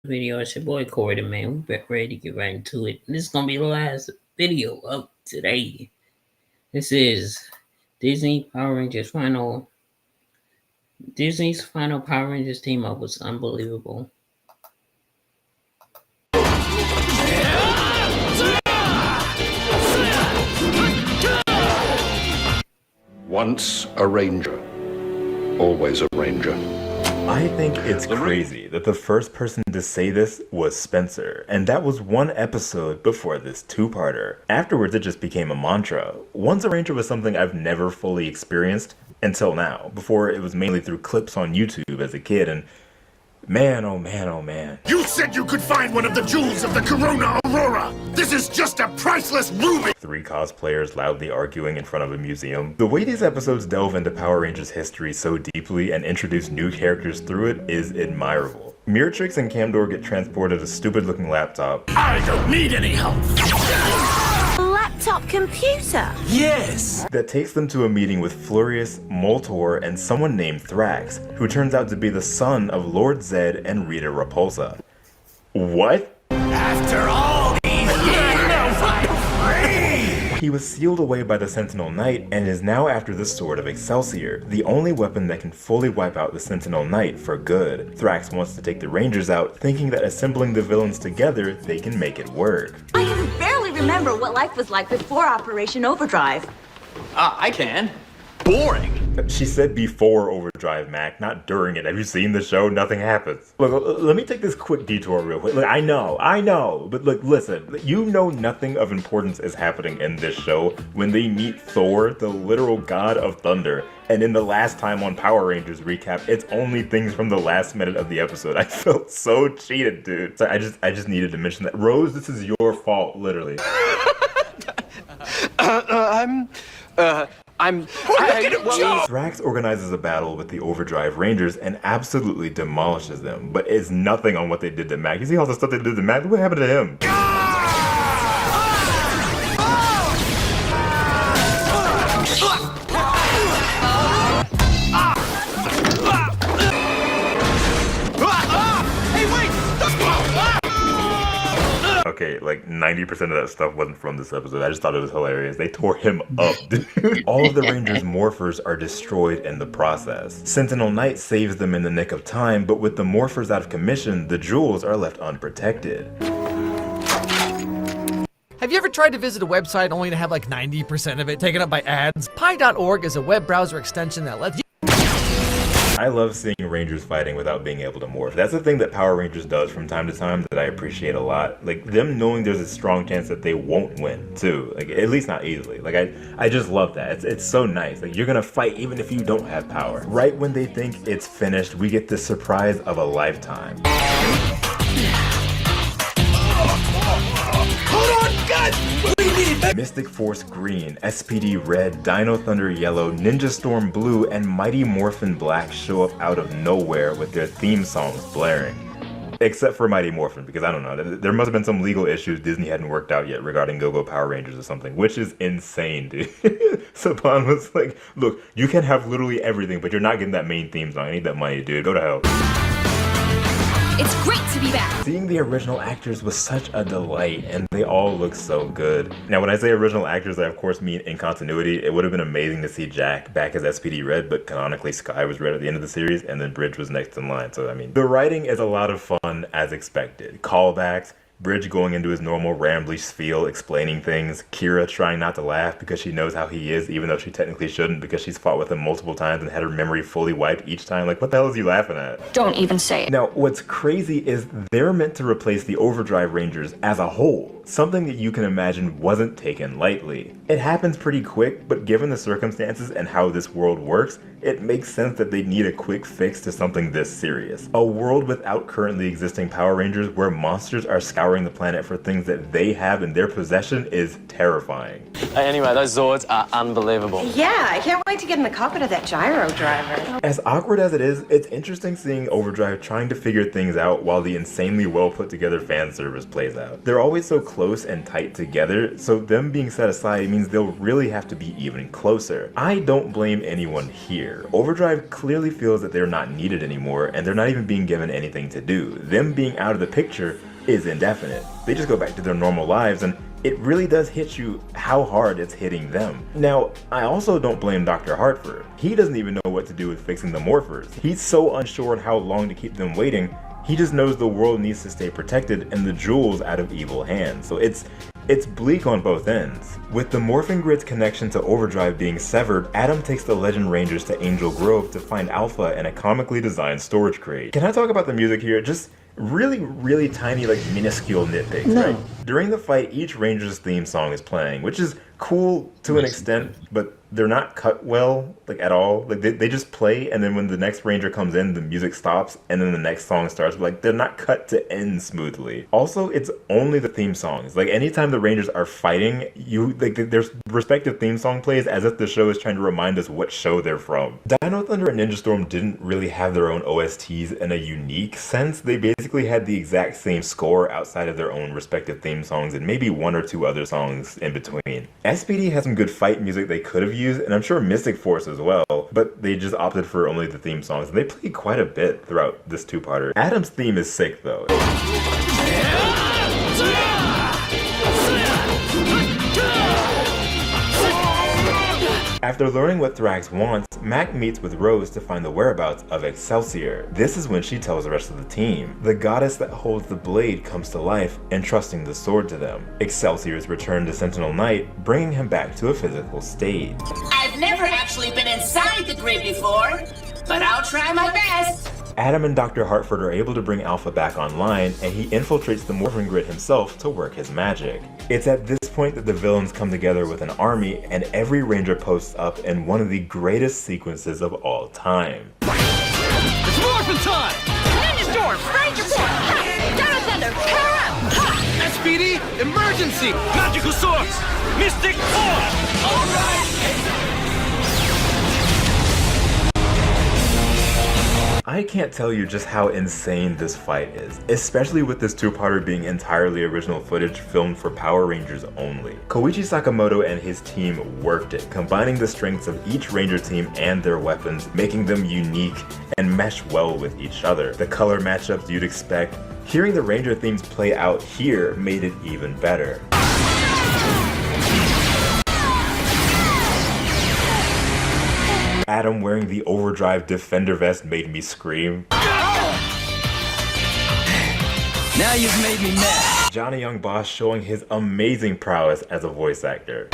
Video. It's your boy Corey, man. We back ready to get right into it. This is gonna be the last video of today. This is Disney Power Rangers final. Disney's final Power Rangers team up was unbelievable. Once a ranger, always a ranger. I think it's crazy that the first person to say this was Spencer, and that was one episode before this two-parter. Afterwards, it just became a mantra. Once a Ranger was something I've never fully experienced until now. Before, it was mainly through clips on YouTube as a kid, and man, oh man, oh man. You said you could find one of the jewels of the Corona Aurora! This is just a priceless ruby! 3 cosplayers loudly arguing in front of a museum. The way these episodes delve into Power Rangers history so deeply and introduce new characters through it is admirable. Miratrix and Camdor get transported a stupid-looking laptop. I don't need any help! Laptop computer? Yes! That takes them to a meeting with Flurious, Moltor, and someone named Thrax, who turns out to be the son of Lord Zed and Rita Repulsa. What? After all these years, I'm free! He was sealed away by the Sentinel Knight and is now after the Sword of Excelsior, the only weapon that can fully wipe out the Sentinel Knight for good. Thrax wants to take the Rangers out, thinking that assembling the villains together, they can make it work. I can barely remember what life was like before Operation Overdrive. I can. Boring. She said before Overdrive, Mac, not during it. Have you seen the show? Nothing happens. Look, let me take this quick detour real quick. Look, I know, but look, listen, you know nothing of importance is happening in this show when they meet Thor, the literal god of thunder. And in the last time on Power Rangers recap, it's only things from the last minute of the episode. I felt so cheated, dude. So I just needed to mention that. Rose, this is your fault, literally. Thrax organizes a battle with the Overdrive Rangers and absolutely demolishes them, but it's nothing on what they did to Mac. You see all the stuff they did to Mac? What happened to him? Okay, like 90% of that stuff wasn't from this episode. I just thought it was hilarious. They tore him up, dude. All of the Rangers' morphers are destroyed in the process. Sentinel Knight saves them in the nick of time, but with the morphers out of commission, the jewels are left unprotected. Have you ever tried to visit a website only to have like 90% of it taken up by ads? Pi.org is a web browser extension that lets you. I love seeing Rangers fighting without being able to morph. That's the thing that Power Rangers does from time to time that I appreciate a lot. Like, them knowing there's a strong chance that they won't win, too. Like, at least not easily. Like, I just love that. It's so nice. Like, you're gonna fight even if you don't have power. Right when they think it's finished, we get the surprise of a lifetime. Hold on, guys! We need that! Mystic Force Green, SPD Red, Dino Thunder Yellow, Ninja Storm Blue, and Mighty Morphin Black show up out of nowhere with their theme songs blaring. Except for Mighty Morphin, because I don't know, there must have been some legal issues Disney hadn't worked out yet regarding Go-Go Power Rangers or something, which is insane, dude. Saban was like, look, you can have literally everything, but you're not getting that main theme song. I need that money, dude. Go to hell. It's great to be back. Seeing the original actors was such a delight, and they all look so good. Now, when I say original actors, I of course mean in continuity. It would have been amazing to see Jack back as SPD Red, but canonically Sky was Red at the end of the series, and then Bridge was next in line. So, I mean, the writing is a lot of fun as expected. Callbacks, Bridge going into his normal rambly spiel, explaining things, Kira trying not to laugh because she knows how he is, even though she technically shouldn't because she's fought with him multiple times and had her memory fully wiped each time. Like, what the hell is you laughing at? Don't even say it. Now, what's crazy is they're meant to replace the Overdrive Rangers as a whole, something that you can imagine wasn't taken lightly. It happens pretty quick, but given the circumstances and how this world works, it makes sense that they need a quick fix to something this serious. A world without currently existing Power Rangers where monsters are scouring scouring the planet for things that they have in their possession is terrifying. Anyway, those Zords are unbelievable. Yeah, I can't wait to get in the cockpit of that gyro driver. As awkward as it is, it's interesting seeing Overdrive trying to figure things out while the insanely well put together fan service plays out. They're always so close and tight together, so them being set aside means they'll really have to be even closer. I don't blame anyone here. Overdrive clearly feels that they're not needed anymore, and they're not even being given anything to do. Them being out of the picture is indefinite. They just go back to their normal lives, and it really does hit you how hard it's hitting them. Now, I also don't blame Dr. Hartford. He doesn't even know what to do with fixing the morphers. He's so unsure on how long to keep them waiting. He just knows the world needs to stay protected and the jewels out of evil hands. So it's bleak on both ends. With the Morphin Grid's connection to Overdrive being severed, Adam takes the Legend Rangers to Angel Grove to find Alpha in a comically designed storage crate. Can I talk about the music here? Just really tiny, like minuscule nitpicks, right? During the fight, each Ranger's theme song is playing, which is cool to an extent, but they're not cut well, like at all. Like they just play, and then when the next Ranger comes in, the music stops, and then the next song starts. Like they're not cut to end smoothly. Also, it's only the theme songs. Like anytime the Rangers are fighting, their respective theme song plays as if the show is trying to remind us what show they're from. Dino Thunder and Ninja Storm didn't really have their own OSTs in a unique sense. They basically had the exact same score outside of their own respective theme songs and maybe one or two other songs in between. SPD has some good fight music they could have used, and I'm sure Mystic Force as well, but they just opted for only the theme songs, and they played quite a bit throughout this two-parter. Adam's theme is sick though. After learning what Thrax wants, Mac meets with Rose to find the whereabouts of Excelsior. This is when she tells the rest of the team. The goddess that holds the blade comes to life, entrusting the sword to them. Excelsior is returned to Sentinel Knight, bringing him back to a physical state. I've never actually been inside the grid before, but I'll try my best. Adam and Dr. Hartford are able to bring Alpha back online, and he infiltrates the Morphin Grid himself to work his magic. It's at this point that the villains come together with an army, and every Ranger posts up in one of the greatest sequences of all time. It's Morphin time! Ninja Storm, Ranger Force, ha! Dino Thunder, power up! Ha! SPD, emergency! Magical swords! Mystic Force! Alright! I can't tell you just how insane this fight is, especially with this two-parter being entirely original footage filmed for Power Rangers only. Koichi Sakamoto and his team worked it, combining the strengths of each Ranger team and their weapons, making them unique and mesh well with each other. The color matchups you'd expect, hearing the Ranger themes play out here made it even better. Adam wearing the Overdrive Defender vest made me scream. Now you've made me mad. Johnny Young Boss showing his amazing prowess as a voice actor.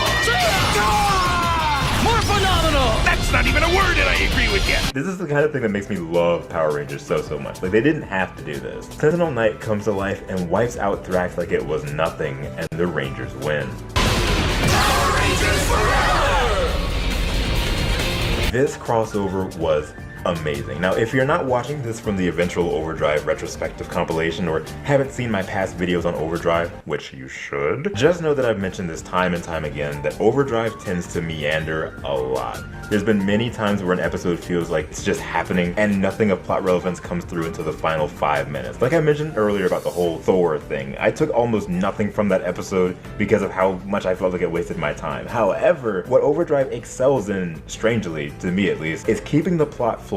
More phenomenal! That's not even a word and I agree with you. This is the kind of thing that makes me love Power Rangers so much. Like, they didn't have to do this. Sentinel Knight comes to life and wipes out Thrax like it was nothing, and the Rangers win. Power Rangers forever! This crossover was amazing. Now, if you're not watching this from the eventual Overdrive retrospective compilation or haven't seen my past videos on Overdrive, which you should, just know that I've mentioned this time and time again that Overdrive tends to meander a lot. There's been many times where an episode feels like it's just happening and nothing of plot relevance comes through until the final 5 minutes. Like I mentioned earlier about the whole Thor thing, I took almost nothing from that episode because of how much I felt like it wasted my time. However, what Overdrive excels in, strangely, to me at least, is keeping the plot flowing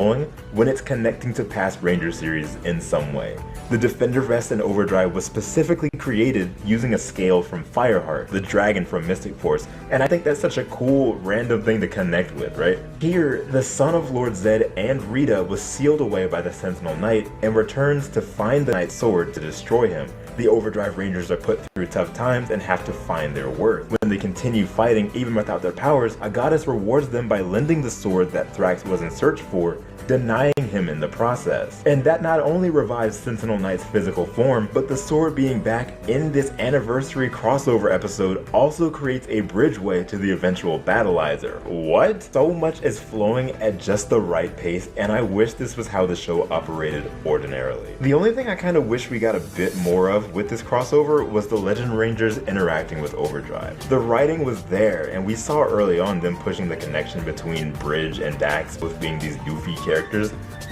when it's connecting to past Ranger series in some way. The Defender vest in Overdrive was specifically created using a scale from Fireheart, the dragon from Mystic Force, and I think that's such a cool random thing to connect with, right? Here, the son of Lord Zed and Rita was sealed away by the Sentinel Knight and returns to find the Knight's sword to destroy him. The Overdrive Rangers are put through tough times and have to find their worth. When they continue fighting even without their powers, a goddess rewards them by lending the sword that Thrax was in search for denying him in the process. And that not only revives Sentinel Knight's physical form, but the sword being back in this anniversary crossover episode also creates a bridgeway to the eventual battleizer. What? So much is flowing at just the right pace, and I wish this was how the show operated ordinarily. The only thing I kind of wish we got a bit more of with this crossover was the Legend Rangers interacting with Overdrive. The writing was there, and we saw early on them pushing the connection between Bridge and Dax, both being these goofy characters,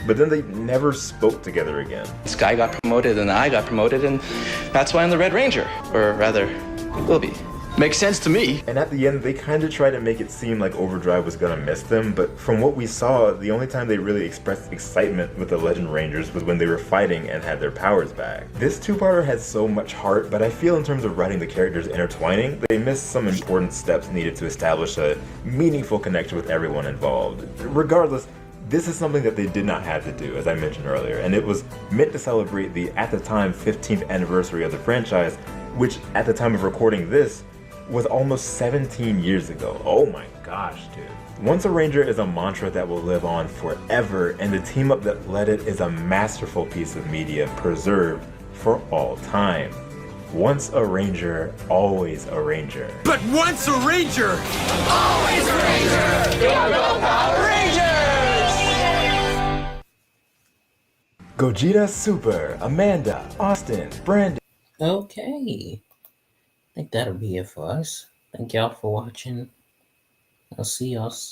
but then they never spoke together again. Sky got promoted and I got promoted, and that's why I'm the Red Ranger. Or rather, will be. Makes sense to me. And at the end, they kind of tried to make it seem like Overdrive was gonna miss them, but from what we saw, the only time they really expressed excitement with the Legend Rangers was when they were fighting and had their powers back. This two-parter had so much heart, but I feel in terms of writing the characters intertwining, they missed some important steps needed to establish a meaningful connection with everyone involved. Regardless, this is something that they did not have to do, as I mentioned earlier, and it was meant to celebrate the, at the time, 15th anniversary of the franchise, which, at the time of recording this, was almost 17 years ago. Oh my gosh, dude. Once a Ranger is a mantra that will live on forever, and the team up that led it is a masterful piece of media preserved for all time. Once a Ranger, always a Ranger. But once a Ranger, always a Ranger! Go Power Rangers! Gogeta Super, Amanda, Austin, Brandon. Okay. I think that'll be it for us. Thank y'all for watching. I'll see y'all soon.